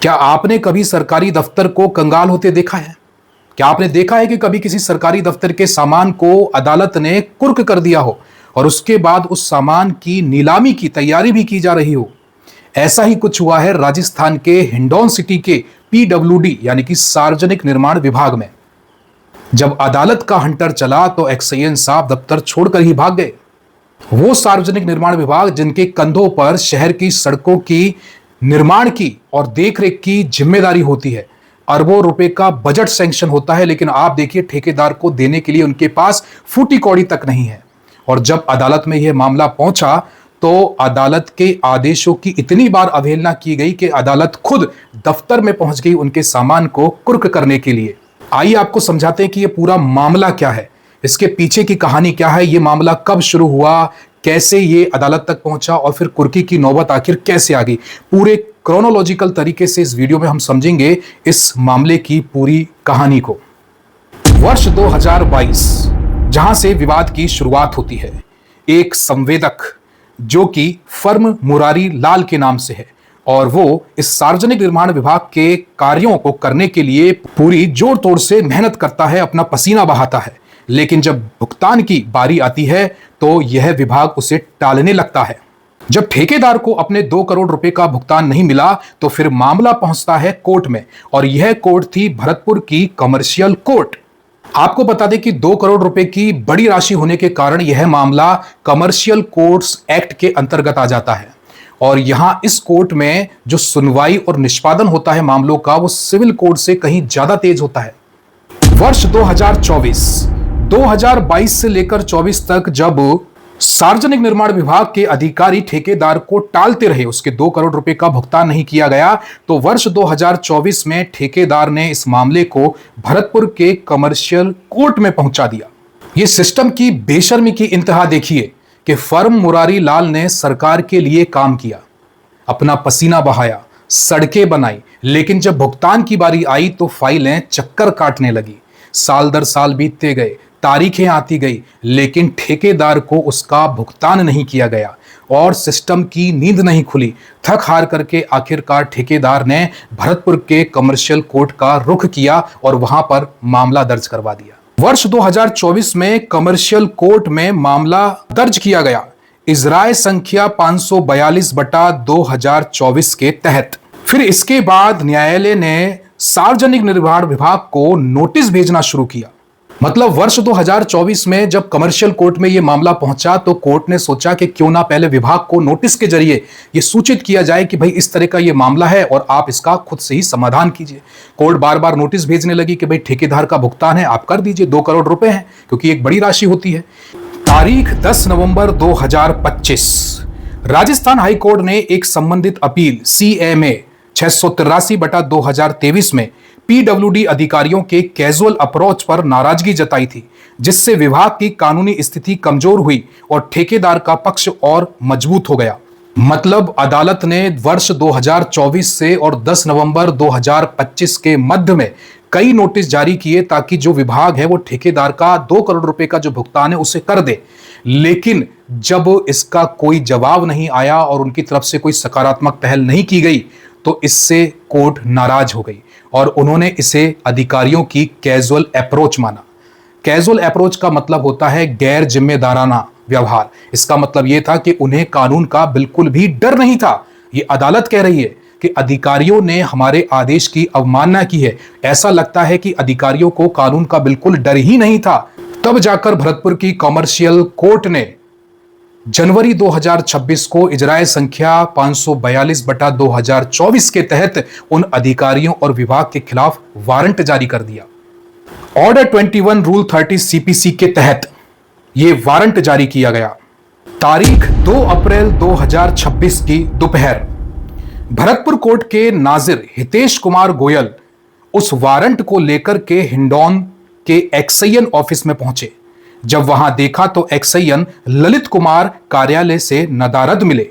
क्या आपने कभी सरकारी दफ्तर को कंगाल होते देखा है? क्या आपने देखा है कि कभी किसी सरकारी दफ्तर के सामान को अदालत ने कुर्क कर दिया हो और उसके बाद उस सामान की नीलामी की तैयारी भी की जा रही हो? ऐसा ही कुछ हुआ है राजस्थान के हिंडौन सिटी के पीडब्ल्यूडी यानी कि सार्वजनिक निर्माण विभाग में। जब अदालत का हंटर चला तो एक्सआईएन साहब दफ्तर छोड़कर ही भाग गए। वो सार्वजनिक निर्माण विभाग जिनके कंधों पर शहर की सड़कों की निर्माण की और देखरेख की जिम्मेदारी होती है, अरबों रुपए का बजट सैंक्शन होता है, लेकिन आप देखिए ठेकेदार को देने के लिए उनके पास फूटी कौड़ी तक नहीं है। और जब अदालत में यह मामला पहुंचा तो अदालत के आदेशों की इतनी बार अवहेलना की गई कि अदालत खुद दफ्तर में पहुंच गई उनके सामान को कुर्क करने के लिए। आइए आपको समझाते हैं कि यह पूरा मामला क्या है, इसके पीछे की कहानी क्या है, यह मामला कब शुरू हुआ, कैसे ये अदालत तक पहुंचा और फिर कुर्की की नौबत आखिर कैसे आ गई। पूरे क्रोनोलॉजिकल तरीके से इस वीडियो में हम समझेंगे इस मामले की पूरी कहानी को। वर्ष 2022 जहां से विवाद की शुरुआत होती है, एक संवेदक जो कि फर्म मुरारी लाल के नाम से है और वो इस सार्वजनिक निर्माण विभाग के कार्यों को करने के लिए पूरी जोर तोड़ से मेहनत करता है, अपना पसीना बहाता है, लेकिन जब भुगतान की बारी आती है तो यह विभाग उसे टालने लगता है। जब ठेकेदार को अपने 2 करोड़ रुपए का भुगतान नहीं मिला तो फिर मामला पहुंचता है कोर्ट में और यह कोर्ट थी भरतपुर की कमर्शियल कोर्ट। आपको बता दें कि 2 करोड़ रुपए की बड़ी राशि होने के कारण यह मामला कमर्शियल कोर्ट्स एक्ट के अंतर्गत आ जाता है और यहां इस कोर्ट में जो सुनवाई और निष्पादन होता है मामलों का, वो सिविल कोर्ट से कहीं ज्यादा तेज होता है। वर्ष 2022 से लेकर 24 तक जब सार्वजनिक निर्माण विभाग के अधिकारी ठेकेदार को टालते रहे, उसके 2 करोड़ रुपए का भुगतान नहीं किया गया, तो वर्ष 2024 में ठेकेदार ने इस मामले को भरतपुर के कमर्शियल कोर्ट में पहुंचा दिया। यह सिस्टम की बेशर्मी की इंतहा देखिए कि फर्म मुरारी लाल ने सरकार के लिए काम किया, अपना पसीना बहाया, सड़कें बनाई, लेकिन जब भुगतान की बारी आई तो फाइलें चक्कर काटने लगी। साल दर साल बीतते गए, तारीखें आती गई, लेकिन ठेकेदार को उसका भुगतान नहीं किया गया और सिस्टम की नींद नहीं खुली। थक हार करके आखिरकार ठेकेदार ने भरतपुर के कमर्शियल कोर्ट का रुख किया और वहां पर मामला दर्ज करवा दिया। वर्ष 2024 में कमर्शियल कोर्ट में मामला दर्ज किया गया इजराय संख्या 542/2024 के तहत। फिर इसके बाद न्यायालय ने सार्वजनिक निर्माण विभाग को नोटिस भेजना शुरू किया। मतलब वर्ष 2024 में जब कमर्शियल कोर्ट में यह मामला पहुंचा तो कोर्ट ने सोचा कि क्यों ना पहले विभाग को नोटिस के जरिए यह सूचित किया जाए कि भाई इस तरह का यह मामला है और आप इसका खुद से ही समाधान कीजिए। कोर्ट बार बार नोटिस भेजने लगी कि भाई ठेकेदार का भुगतान है, आप कर दीजिए, 2 करोड़ रुपए हैं, क्योंकि एक बड़ी राशि होती है। तारीख 10 नवंबर 2025 राजस्थान हाईकोर्ट ने एक संबंधित अपील CMA 683/2023 में पीडब्ल्यूडी अधिकारियों के कैजुअल अप्रोच पर नाराजगी जताई थी, जिससे विभाग की कानूनी स्थिति कमजोर हुई और ठेकेदार का पक्ष और मजबूत हो गया। मतलब अदालत ने वर्ष 2024 से और 10 नवंबर 2025 के मध्य में कई नोटिस जारी किए ताकि जो विभाग है वो ठेकेदार का 2 करोड़ रुपए का जो भुगतान है उसे कर दे। लेकिन जब इसका कोई जवाब नहीं आया और उनकी तरफ से कोई सकारात्मक पहल नहीं की गई तो इससे कोर्ट नाराज हो गई और उन्होंने इसे अधिकारियों की कैजुअल अप्रोच माना। कैजुअल अप्रोच का मतलब होता है गैर जिम्मेदाराना व्यवहार। इसका मतलब यह था कि उन्हें कानून का बिल्कुल भी डर नहीं था। यह अदालत कह रही है कि अधिकारियों ने हमारे आदेश की अवमानना की है। ऐसा लगता है कि अधिकारियों को कानून का बिल्कुल डर ही नहीं था। तब जाकर भरतपुर की कमर्शियल कोर्ट ने जनवरी 2026 को इजराय संख्या 542/2024 के तहत उन अधिकारियों और विभाग के खिलाफ वारंट जारी कर दिया। ऑर्डर 21 रूल 30 CPC के तहत यह वारंट जारी किया गया। तारीख 2 अप्रैल 2026 की दोपहर भरतपुर कोर्ट के नाजिर हितेश कुमार गोयल उस वारंट को लेकर के हिंडौन के एक्सआईएन ऑफिस में पहुंचे। जब वहां देखा तो एक्सआईएन ललित कुमार कार्यालय से नदारद मिले।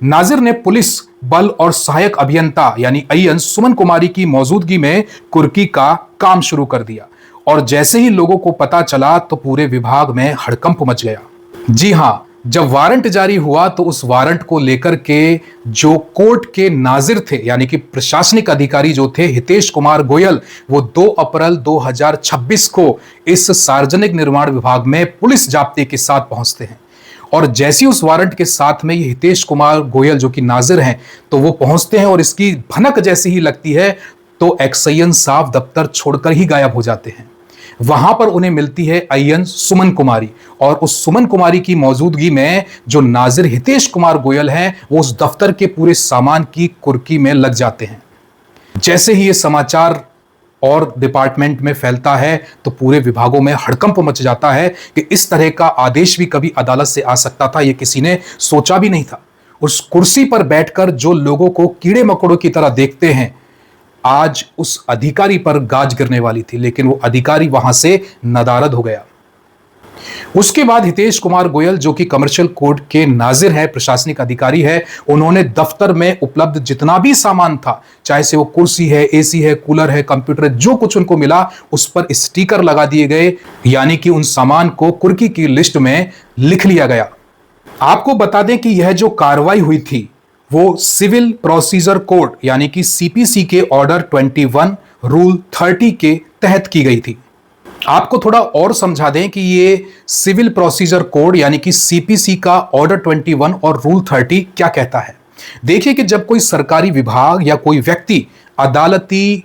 नाजिर ने पुलिस बल और सहायक अभियंता यानी आईएन सुमन कुमारी की मौजूदगी में कुर्की का काम शुरू कर दिया और जैसे ही लोगों को पता चला तो पूरे विभाग में हड़कंप मच गया। जी हां, जब वारंट जारी हुआ तो उस वारंट को लेकर के जो कोर्ट के नाजिर थे, यानी कि प्रशासनिक अधिकारी जो थे हितेश कुमार गोयल, वो 2 अप्रैल 2026 को इस सार्वजनिक निर्माण विभाग में पुलिस जाब्ते के साथ पहुंचते हैं। और जैसे उस वारंट के साथ में ये हितेश कुमार गोयल जो कि नाजिर हैं, तो वो पहुंचते हैं और इसकी भनक जैसी ही लगती है तो एक्सआईएन साहब दफ्तर छोड़कर ही गायब हो जाते हैं। वहां पर उन्हें मिलती है आईएन सुमन कुमारी, और उस सुमन कुमारी की मौजूदगी में जो नाजिर हितेश कुमार गोयल हैं वो उस दफ्तर के पूरे सामान की कुर्की में लग जाते हैं। जैसे ही ये समाचार और डिपार्टमेंट में फैलता है तो पूरे विभागों में हड़कंप मच जाता है कि इस तरह का आदेश भी कभी अदालत से आ सकता था, ये किसी ने सोचा भी नहीं था। उस कुर्सी पर बैठकर जो लोगों को कीड़े मकोड़ों की तरह देखते हैं, आज उस अधिकारी पर गाज गिरने वाली थी, लेकिन वो अधिकारी वहां से नदारद हो गया। उसके बाद हितेश कुमार गोयल जो कि कमर्शियल कोर्ट के नाजिर है, प्रशासनिक अधिकारी है, उन्होंने दफ्तर में उपलब्ध जितना भी सामान था, चाहे से वो कुर्सी है, एसी है, कूलर है, कंप्यूटर है, जो कुछ उनको मिला उस पर स्टिकर लगा दिए गए, यानी कि उन सामान को कुर्की की लिस्ट में लिख लिया गया। आपको बता दें कि यह जो कार्रवाई हुई थी वो सिविल प्रोसीजर कोड यानी कि सीपीसी के ऑर्डर 21 रूल 30 के तहत की गई थी। आपको थोड़ा और समझा दें कि ये सिविल प्रोसीजर कोड यानी कि सीपीसी का ऑर्डर 21 और रूल 30 क्या कहता है। देखिए कि जब कोई सरकारी विभाग या कोई व्यक्ति अदालती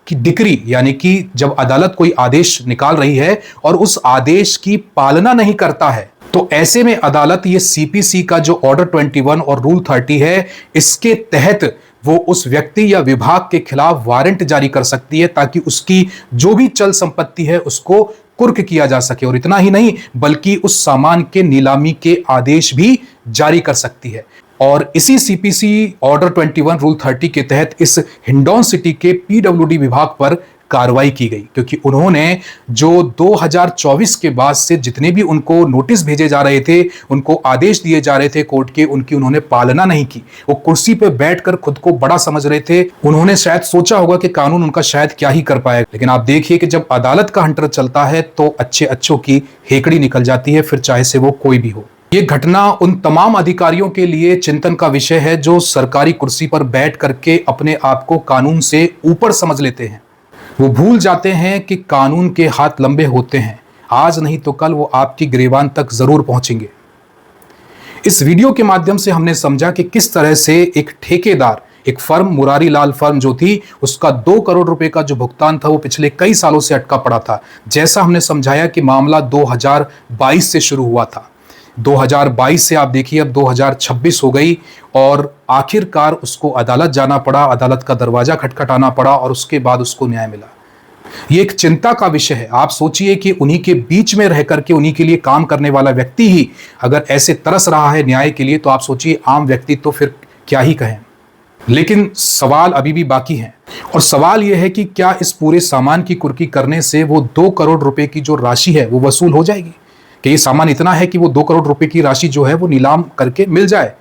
की डिक्री यानी कि जब अदालत कोई आदेश निकाल रही है और उस आदेश की पालना नहीं करता है, तो ऐसे में अदालत ये सीपीसी का जो ऑर्डर 21 और रूल 30 है, इसके तहत वो उस व्यक्ति या विभाग के खिलाफ वारंट जारी कर सकती है ताकि उसकी जो भी चल संपत्ति है उसको कुर्क किया जा सके। और इतना ही नहीं बल्कि उस सामान के नीलामी के आदेश भी जारी कर सकती है। और इसी सीपीसी ऑर्डर 21 रूल 30 के तहत इस हिंडौन सिटी के पीडब्ल्यूडी विभाग पर कार्रवाई की गई, क्योंकि उन्होंने जो 2024 के बाद से जितने भी उनको नोटिस भेजे जा रहे थे, उनको आदेश दिए जा रहे थे कोर्ट के, उनकी उन्होंने पालना नहीं की। वो कुर्सी पे बैठकर खुद को बड़ा समझ रहे थे। उन्होंने शायद सोचा होगा कि कानून उनका शायद क्या ही कर पाएगा, लेकिन आप देखिए कि जब अदालत का हंटर चलता है तो अच्छे अच्छों की हेकड़ी निकल जाती है, फिर चाहे से वो कोई भी हो। ये घटना उन तमाम अधिकारियों के लिए चिंतन का विषय है जो सरकारी कुर्सी पर बैठ करके अपने आप को कानून से ऊपर समझ लेते हैं। वो भूल जाते हैं कि कानून के हाथ लंबे होते हैं, आज नहीं तो कल वो आपकी गिरेबान तक जरूर पहुंचेंगे। इस वीडियो के माध्यम से हमने समझा कि किस तरह से एक ठेकेदार, एक फर्म मुरारी लाल फर्म जो थी, उसका 2 करोड़ रुपए का जो भुगतान था वो पिछले कई सालों से अटका पड़ा था। जैसा हमने समझाया कि मामला 2022 से शुरू हुआ था, 2022 से आप देखिए अब 2026 हो गई और आखिरकार उसको अदालत जाना पड़ा, अदालत का दरवाजा खटखटाना पड़ा और उसके बाद उसको न्याय मिला। ये एक चिंता का विषय है। आप सोचिए कि उन्हीं के बीच में रह करके उन्हीं के लिए काम करने वाला व्यक्ति ही अगर ऐसे तरस रहा है न्याय के लिए, तो आप सोचिए आम व्यक्ति तो फिर क्या ही कहें। लेकिन सवाल अभी भी बाकी है, और सवाल यह है कि क्या इस पूरे सामान की कुर्की करने से वो 2 करोड़ रुपए की जो राशि है वो वसूल हो जाएगी? कि ये सामान इतना है कि वो 2 करोड़ रुपए की राशि जो है वो नीलाम करके मिल जाए?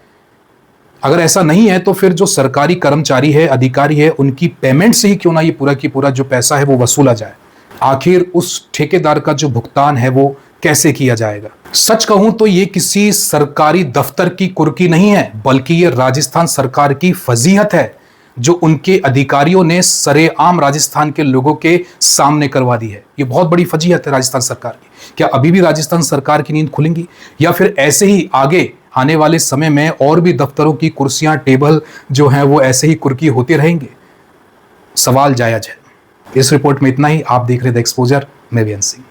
अगर ऐसा नहीं है तो फिर जो सरकारी कर्मचारी है, अधिकारी है, उनकी पेमेंट से ही क्यों ना ये पूरा की पूरा जो पैसा है वो वसूला जाए। आखिर उस ठेकेदार का जो भुगतान है वो कैसे किया जाएगा? सच कहूं तो ये किसी सरकारी दफ्तर की कुर्की नहीं है, बल्कि ये राजस्थान सरकार की फजीहत है जो उनके अधिकारियों ने सरेआम राजस्थान के लोगों के सामने करवा दी है। ये बहुत बड़ी फजीहत है राजस्थान सरकार की। क्या अभी भी राजस्थान सरकार की नींद खुलेंगी, या फिर ऐसे ही आगे आने वाले समय में और भी दफ्तरों की कुर्सियां, टेबल जो हैं वो ऐसे ही कुर्की होते रहेंगे? सवाल जायज है। इस रिपोर्ट में इतना ही। आप देख रहे थे एक्सपोजर, मैं VN Singh.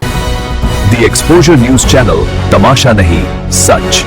The exposure news channel, तमाशा नहीं सच।